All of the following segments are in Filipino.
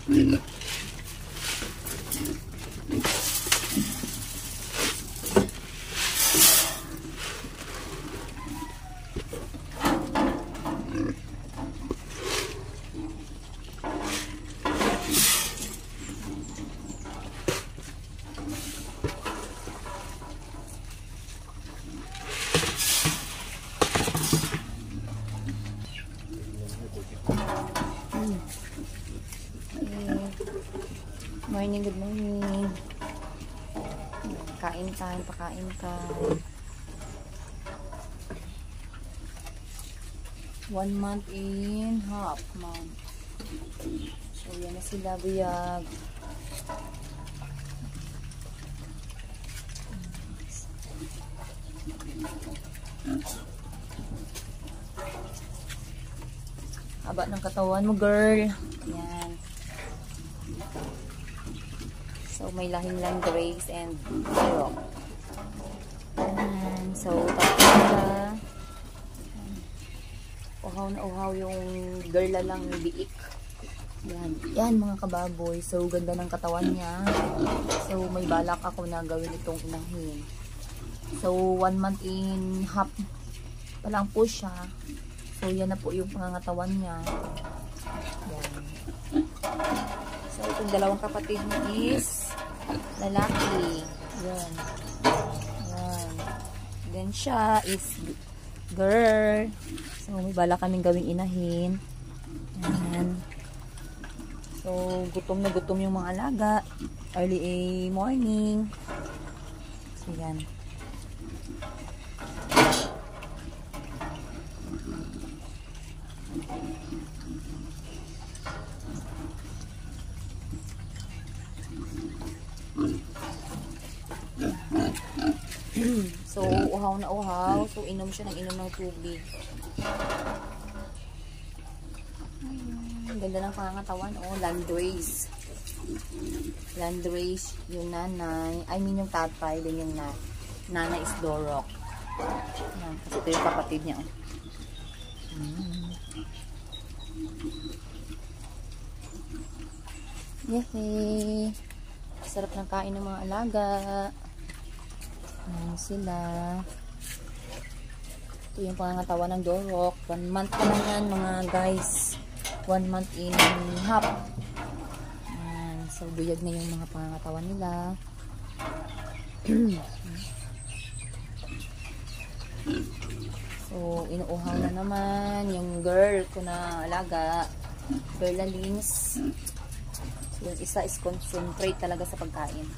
Morning, good morning. Kain tayo, pakain tayo. 1 month in half month. So, yan na sila, buyag. Haba ng katawan mo, girl. Yan. So, may lahing lang Grace and Zero. So, tapos na. Uhaw na uhaw yung girl lang ni Biik. Yan. Yan, mga kababoy. So, ganda ng katawan niya. So, may balak ako na gawin itong inahin. So, 1 month in half pa lang po siya. So, yan na po yung pangangatawan niya. Yan. So, itong dalawang kapatid niya is lalaki. Yan. Yan. Then, siya is girl. So, may bala kaming gawing inahin. Yan. So, gutom na gutom yung mga alaga. Early morning. So, yan. So, uhaw na uhaw. So, inom siya ng inom ng tubig. Ang ganda ng pangangatawan. Oh, Landrace. Landrace, yung nanay. I mean, yung tatay. Then yung nanay is Dorok. Yan. Kasi ito yung kapatid niya. Yehey! Sarap ng kain ng mga alaga. Ayan sila. Ito yung pangangatawan ng Dorok. 1 month pa lang yan, mga guys. 1 month in half. Ayan. So, buyag na yung mga pangangatawan nila. So, inuuhaw na naman yung girl ko na alaga. Girl na Lins. So, yung isa is concentrate talaga sa pagkain.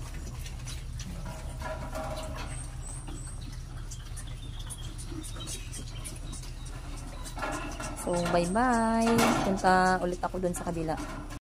So, bye-bye. Punta ulit ako dun sa kabila.